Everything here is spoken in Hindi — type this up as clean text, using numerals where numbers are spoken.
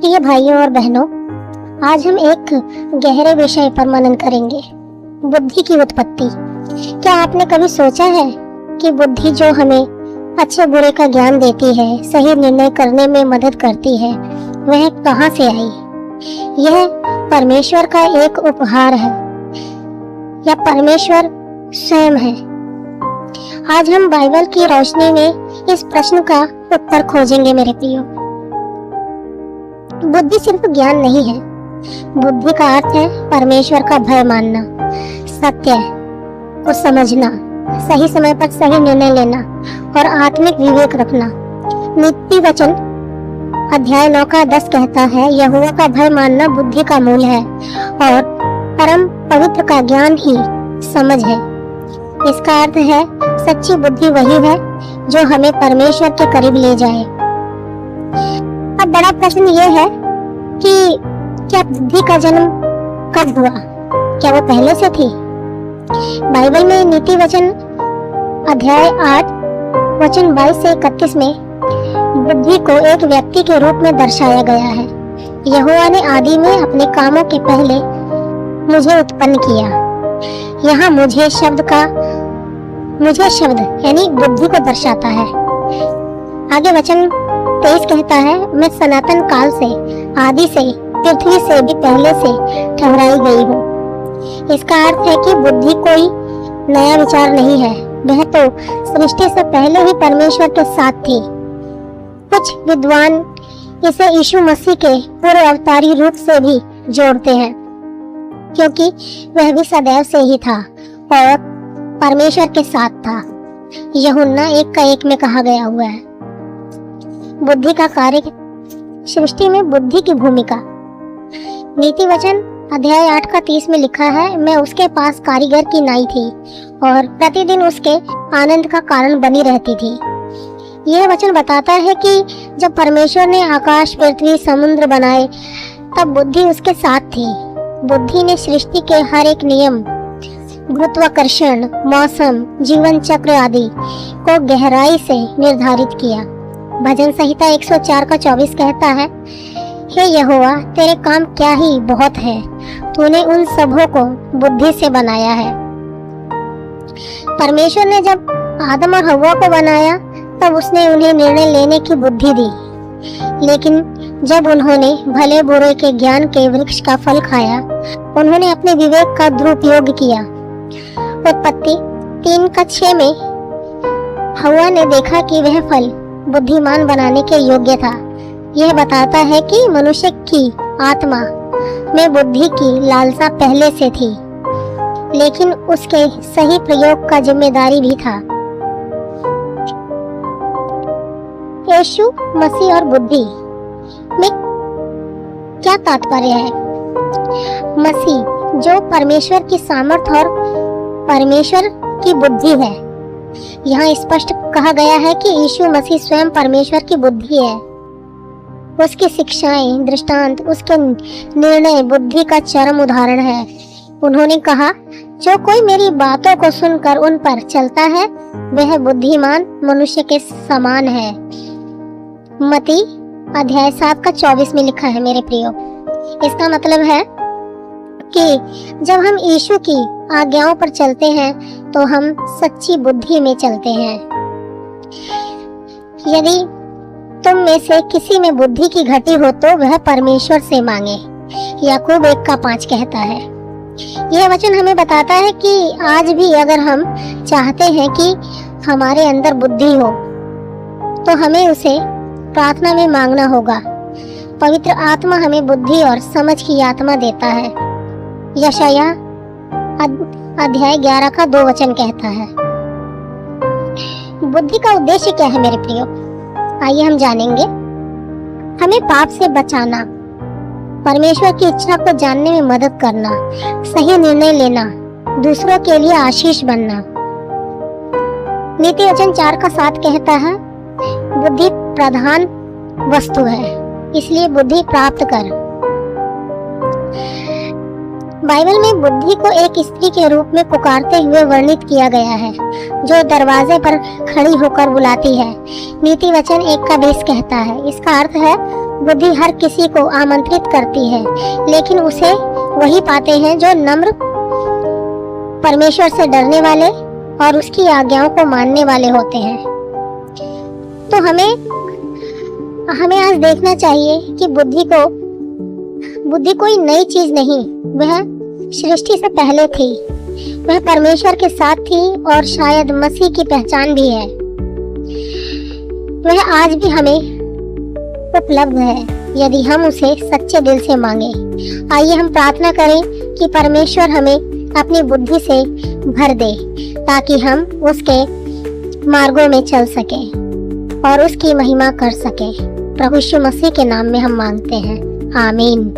प्रिय भाइयों और बहनों, आज हम एक गहरे विषय पर मनन करेंगे, बुद्धि की उत्पत्ति। क्या आपने कभी सोचा है कि बुद्धि जो हमें अच्छे बुरे का ज्ञान देती है, सही निर्णय करने में मदद करती है, वह कहाँ से आई? यह परमेश्वर का एक उपहार है या परमेश्वर स्वयं है? आज हम बाइबल की रोशनी में इस प्रश्न का उत्तर खोजेंगे मेरे प्रियो। बुद्धि सिर्फ ज्ञान नहीं है। बुद्धि का अर्थ है परमेश्वर का भय मानना, सत्य को समझना, सही समय पर सही निर्णय लेना और आत्मिक विवेक रखना। नीति वचन अध्याय 9 का 10 कहता है, यहोवा का भय मानना बुद्धि का मूल है और परम पवित्र का ज्ञान ही समझ है। इसका अर्थ है सच्ची बुद्धि वही है जो हमें परमेश्वर के करीब ले जाए। अब बड़ा प्रश्न ये है कि क्या बुद्धि का जन्म कब हुआ? क्या वो पहले से थी? बाइबल में नीति वचन अध्याय 8 वचन 22 से 31 में बुद्धि को एक व्यक्ति के रूप में दर्शाया गया है। यहोवा ने आदि में अपने कामों के पहले मुझे उत्पन्न किया। यहाँ मुझे शब्द यानी बुद्धि को दर्शाता है। आगे वचन 23 कहता है, मैं सनातन काल से, आदि से, पृथ्वी से भी पहले से ठहराई गई हूँ। इसका अर्थ है कि बुद्धि कोई नया विचार नहीं है, वह तो सृष्टि से पहले ही परमेश्वर के साथ थी। कुछ विद्वान इसे यीशु मसीह के पूर्व अवतारी रूप से भी जोड़ते हैं, क्योंकि वह भी सदैव से ही था और परमेश्वर के साथ था। यूहन्ना 1:1 में कहा गया हुआ है। बुद्धि का कार्य, सृष्टि में बुद्धि की भूमिका। नीति वचन अध्याय 8 का 30 में लिखा है, मैं उसके पास कारीगर की नाई थी और प्रतिदिन उसके आनंद का कारण बनी रहती थी। यह वचन बताता है कि जब परमेश्वर ने आकाश, पृथ्वी, समुद्र बनाए तब बुद्धि उसके साथ थी। बुद्धि ने सृष्टि के हर एक नियम, गुरुत्वाकर्षण, मौसम, जीवन चक्र आदि को गहराई से निर्धारित किया। भजन संहिता 104 का 24 कहता है, हे यहोवा, तेरे काम क्या ही बहुत है, तूने उन सबों को बुद्धि से बनाया है। परमेश्वर ने जब आदम और हव्वा को बनाया तब उसने उन्हें निर्णय लेने की बुद्धि दी, लेकिन जब उन्होंने भले बुरे के ज्ञान के वृक्ष का फल खाया, उन्होंने अपने विवेक का दुरुपयोग किया। उत्पत्ति 3:6 में हव्वा ने देखा कि वह फल बुद्धिमान बनाने के योग्य था। यह बताता है कि मनुष्य की आत्मा में बुद्धि की लालसा पहले से थी, लेकिन उसके सही प्रयोग का जिम्मेदारी भी था। यीशु मसीह और बुद्धि में क्या तात्पर्य है? मसीह जो परमेश्वर की सामर्थ्य और परमेश्वर की बुद्धि है। यहाँ स्पष्ट कहा गया है कि यीशु मसीह स्वयं परमेश्वर की बुद्धि है। उसकी शिक्षाएं, दृष्टांत, उसके निर्णय बुद्धि का चरम उदाहरण है। उन्होंने कहा, जो कोई मेरी बातों को सुनकर उन पर चलता है वह बुद्धिमान मनुष्य के समान है। मत्ती अध्याय 7 का 24 में लिखा है मेरे प्रियो। इसका मतलब है कि जब हम यीशु की आज्ञाओं पर चलते हैं तो हम सच्ची बुद्धि में चलते हैं। यदि तुम में से किसी में बुद्धि की घटी हो तो वह परमेश्वर से मांगे, याकूब 1:5 कहता है। यह वचन हमें बताता है कि आज भी अगर हम चाहते हैं कि हमारे अंदर बुद्धि हो तो हमें उसे प्रार्थना में मांगना होगा। पवित्र आत्मा हमें बुद्धि और समझ की आत्मा देता है। यशायाह अध्याय 11 का 2 वचन कहता है। बुद्धि का उद्देश्य क्या है मेरे प्रियो? आइए हम जानेंगे। हमें पाप से बचाना, परमेश्वर की इच्छा को जानने में मदद करना, सही निर्णय लेना, दूसरों के लिए आशीष बनना। नीति वचन 4 का 7 कहता है, बुद्धि प्रधान वस्तु है, इसलिए बुद्धि प्राप्त कर। बाइबल में बुद्धि को एक स्त्री के रूप में पुकारते हुए वर्णित किया गया है, जो दरवाजे पर खड़ी होकर बुलाती है। नीति वचन 1 का 20 कहता है। इसका अर्थ है बुद्धि हर किसी को आमंत्रित करती है, लेकिन उसे वही पाते हैं जो नम्र, परमेश्वर से डरने वाले और उसकी आज्ञाओं को मानने वाले होते हैं। तो हमें आज देखना चाहिए कि बुद्धि कोई नई चीज नहीं, वह सृष्टि से पहले थी, वह परमेश्वर के साथ थी और शायद मसीह की पहचान भी है। वह आज भी हमें उपलब्ध है यदि हम उसे सच्चे दिल से मांगे। आइए हम प्रार्थना करें कि परमेश्वर हमें अपनी बुद्धि से भर दे ताकि हम उसके मार्गों में चल सके और उसकी महिमा कर सके। प्रभु यीशु मसीह के नाम में हम मांगते हैं, आमीन।